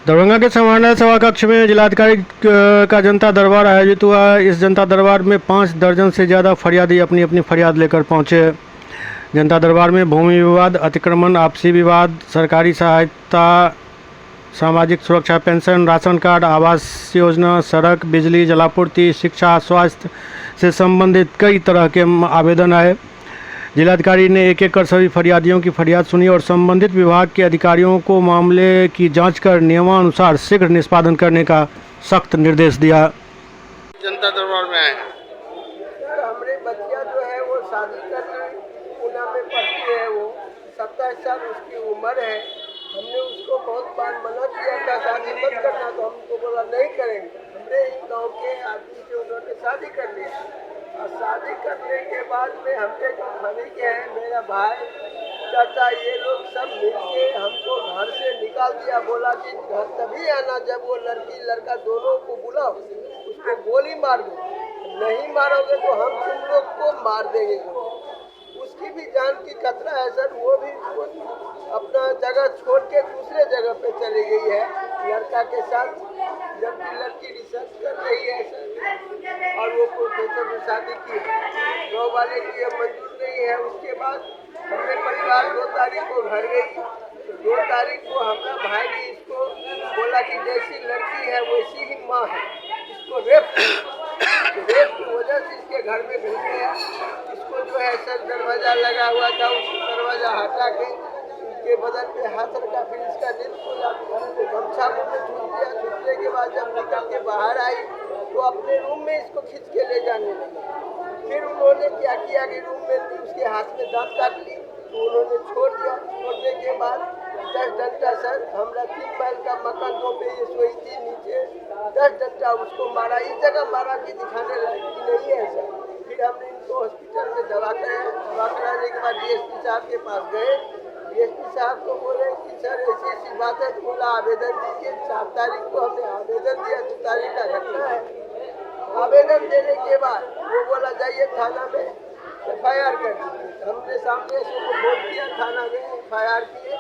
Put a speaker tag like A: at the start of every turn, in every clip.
A: दरभंगा के समाहरणालय सभा कक्ष में जिलाधिकारी का जनता दरबार आयोजित हुआ। इस जनता दरबार में 5 दर्जन से ज़्यादा फरियादी अपनी अपनी फरियाद लेकर पहुंचे। जनता दरबार में भूमि विवाद, अतिक्रमण, आपसी विवाद, सरकारी सहायता, सामाजिक सुरक्षा pension, ration card, Awas Yojana, सड़क, बिजली, जलापूर्ति, शिक्षा, स्वास्थ्य से संबंधित कई तरह के आवेदन आए। जिलाधिकारी ने एक एक कर सभी फरियादियों की फरियाद सुनी और संबंधित विभाग के अधिकारियों को मामले की जांच कर नियमानुसार शीघ्र निष्पादन करने का सख्त निर्देश दिया।
B: जनता दरबार में आए हैं।
C: सर, हमारे बच्चियाँ जो है वो शादी करने पूना में पढ़ती है। वो 27 साल उसकी उम्र है। हमने उसको बहुत बार मना किया था शादी मत करना, तो हमको बोला नहीं करेंगे। हमने ही गाँव के आदमी से उन्होंने शादी कर लिया और शादी करने के बाद में हमने जो खाने के हैं, मेरा भाई, चाचा, ये लोग सब मिल के हमको घर से निकाल दिया। बोला कि घर तभी आना जब वो लड़की लड़का दोनों को बुलाओ, उसको गोली मार दो, नहीं मारोगे तो हम तुम लोग को मार देंगे। उसकी भी जान की खतरा है सर। वो भी अपना जगह छोड़ के दूसरे जगह पे चली गई है लड़का के साथ, जबकि लड़की रिसर्च कर रही है सर और वो प्रोफेसर से शादी की है। गाँव वाले की ये मंजूर नहीं है। उसके बाद हमने परिवार 2 तारीख को घर गई, तो 2 तारीख को हमारा भाई ने इसको बोला कि जैसी लड़की है वैसी ही माँ है, इसको रेप की वजह से इसके घर में घुस गया। इसको जो है सर दरवाजा लगा हुआ था, उसको दरवाजा हटा के उसके बदन पे हाथ रखा, फिर इसका दिल खोला, तो गमछा मुझे छूट दिया। छूटने के बाद जब निकल के बाहर आई तो अपने रूम में इसको खींच के ले जाने लगे। फिर उन्होंने क्या किया कि रूम में उसके हाथ में दांत काट ली, तो उन्होंने छोड़ दिया। छोड़ने के बाद 10 डंडा सर, हमारा 3 महल का मकान जो पे ये सोई थी नीचे, 10 डंडा उसको मारा। इस जगह मारा कि दिखाने लायक की नहीं है सर। फिर हमने इनको हॉस्पिटल में दवा कराने के बाद डीएसपी साहब के पास गए। डीएसपी साहब को बोले कि सर ऐसी ऐसी बात है, तो बोला आवेदन दीजिए। 4 तारीख को हमने आवेदन दिया, 2 तारीख का घटना है। आवेदन देने के बाद वो बोला जाइए थाना में FIR कर दीजिए। हमने सामने से उसको फोन किया, थाना में FIR किए।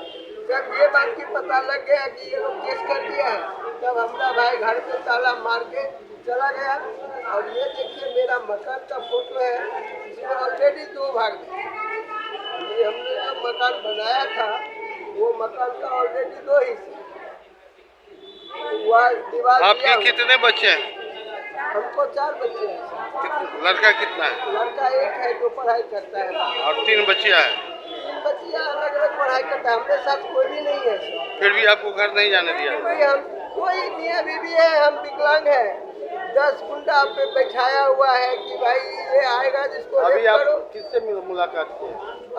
C: जब ये बात की पता लग गया कि ये लोग केस कर दिया है, तब हमारा भाई घर पे ताला मार के चला गया। और ये देखिए मेरा मकान का फोटो है, इसमें ऑलरेडी 2 भाग में हमने जो मकान बनाया था वो मकान का ऑलरेडी 2 हिस्से।
B: आपके कितने बच्चे हैं?
C: हमको 4 बच्चे हैं।
B: लड़का कितना है?
C: लड़का 1 है जो पढ़ाई करता है
B: और 3 बच्चियां हैं।
C: 3 बच्चियां अलग अलग पढ़ाई करता है। हमारे साथ कोई भी नहीं है सर।
B: फिर भी आपको घर नहीं जाने दिया?
C: कोई मियाँ बीवी है, हम विकलांग है। 10 गुंडा पे बैठाया हुआ है कि भाई ये आएगा जिसको
B: अभी आप
C: करो।
B: किससे मुलाकात की?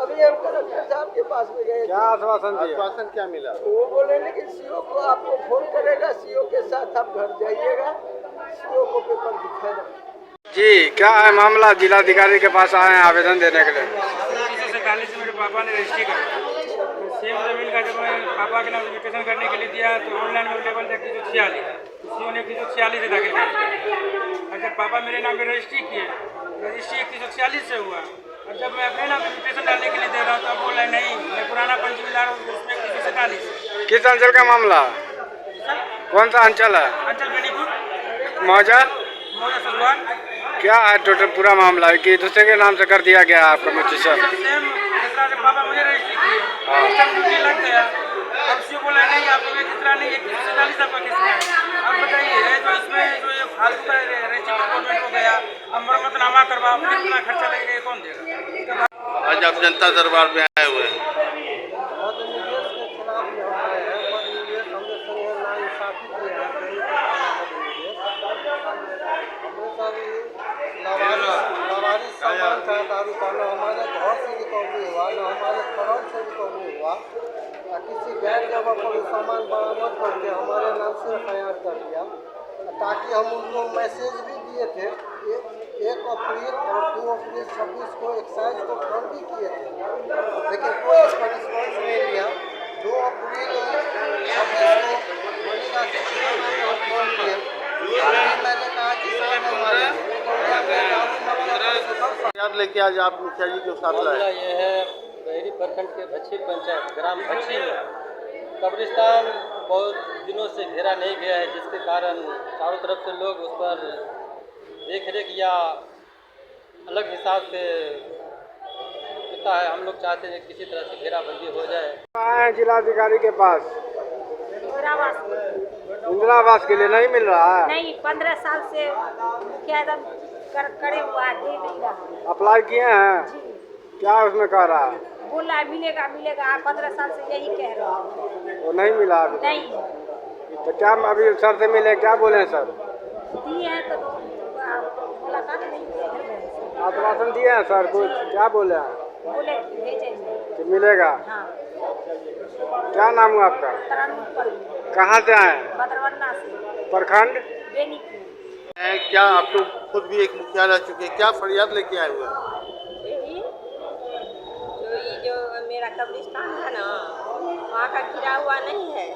C: अभी हम कलेक्टर साहब के पास में गए।
B: क्या आश्वासन दिया? आश्वासन क्या मिला?
C: वो बोले लेकिन सीओ को आपको फोन करेगा, सीओ के साथ आप घर जाइएगा, सीओ को पेपर दिखाएगा।
D: जी, क्या है मामला? जिलाधिकारी के पास आए हैं आवेदन देने के लिए।
E: 1947 से मेरे पापा ने रजिस्ट्री करा। सेम जमीन का जब मैं पापा के नाम रजिस्ट्रेशन करने के लिए दिया तो ऑनलाइन में अवेलेबल था 146, सीओ ने 146 से दाखिल कर दिया। और जब पापा मेरे नाम पे रजिस्ट्री किए, रजिस्ट्री 146 से हुआ। और जब मैं अपने नाम रजिस्ट्रेशन डालने के लिए दे रहा हूँ तो बोला नहीं, मैं पुराना पंजीकरण ला रहा हूँ, उसमें 147।
D: किस अंचल का मामला? कौन सा अंचल है?
E: अंचल बेनीपुर
D: मौजा
E: सलवान।
D: क्या है टोटल पूरा मामला है कि दूसरे के नाम से कर दिया गया आपका म्यूटेशन?
E: सेम जिस तरह से पापा मुझे रजिस्ट्री किए, सिस्टम ड्यूटी लग गया। अब सीओ बोला नहीं, आप लोग जिस तरह नहीं, 147 आपका किसमें है? अब बताइए, जो इसमें जो ये फालतू का रजिस्ट्री गवर्नमेंट को गया, अब मरम्मतनामा करवाओ, फिर इतना खर्चा लगेगा, कौन देगा?
B: आज आप जनता दरबार में आए हुए हैं।
C: मध्य निवेश के खिलाफ में हम आए हैं। मध्य निवेश हमने संगे नाइंसाफी की है। लवारिस सामान था दारू का, न हमारे घर से रिकवरी हुआ, न हमारे फर्म से रिकवरी हुआ। किसी गैर जगह पर सामान बरामद करके हमारे नाम से FIR कर दिया, ताकि हम उनको मैसेज भी दिए थे। 1 अप्रैल और 2 अप्रैल 26 को एक्साइज को फोन भी किए थे, लेकिन कोई इसका रिस्पॉन्स नहीं लिया। 2 अप्रैल 26 को मनीला से फोन किए। मैंने कहा कि
B: याद लेके आज आप मुखिया जी के साथ लाए।
F: यह है बहरी प्रखंड के भच्छी पंचायत ग्राम भच्छी में कब्रिस्तान बहुत दिनों से घेरा नहीं गया है, जिसके कारण चारों तरफ से लोग उस पर देख रेख या अलग हिसाब से होता है। हम लोग चाहते हैं किसी तरह से घेराबंदी हो जाए।
D: आए हैं जिलाधिकारी के पास,
G: इंदिरावास
D: इंदिरावास के लिए नहीं मिल रहा है।
G: नहीं, 15 साल से मुखिया एकदम करे हुआ है, दे नहीं रहा।
D: अप्लाई किए हैं,
G: जी,
D: क्या उसमें कह रहा है?
G: बोल रहा है मिलेगा मिलेगा, 15 साल से यही कह रहा है।
D: वो नहीं मिला अभी।
G: नहीं
D: तो क्या अभी सर से मिले, क्या बोले सर?
G: दिए हैं तो मुलाकात नहीं हुई, फिर गए।
D: आश्वासन दिए हैं सर, कुछ क्या बोले हैं?
G: बोले कि भेजेंगे।
D: कि मिलेगा।
G: हाँ,
D: क्या नाम हुआ आपका?
G: तरानपुर
D: कहाँ से आए हैं?
G: बदरवन्ना से
D: प्रखंड।
G: बेनीपुर।
B: क्या आप लोग खुद भी एक मुखिया रह चुके हैं, क्या फरियाद लेके आए हुए हैं?
H: यही जो मेरा कब्रिस्तान है ना, वहाँ का घिरा हुआ नहीं है,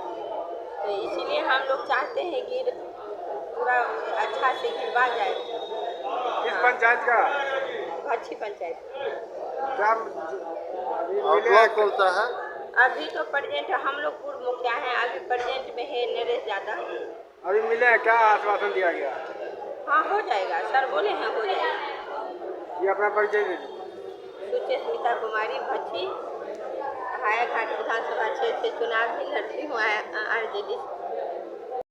H: तो इसीलिए हम लोग चाहते हैं कि पूरा अच्छा से घिरवा जाए।
D: किस पंचायत का?
H: अच्छी पंचायत।
D: क्या
B: और ब्लॉक कौन सा है?
H: अभी तो प्रेजेंट हम लोग पूर्व मुखिया हैं, अभी प्रेजेंट में है नरेश यादव।
D: अभी मिले हैं, क्या आश्वासन दिया गया?
H: हाँ, हो जाएगा सर, बोले हैं हो जाएगा।
D: ये अपना परिचय दीजिए।
H: सुचेस्मिता कुमारी भट्टी, हायाघाट विधानसभा क्षेत्र से चुनाव भी लड़ती हूँ RJD।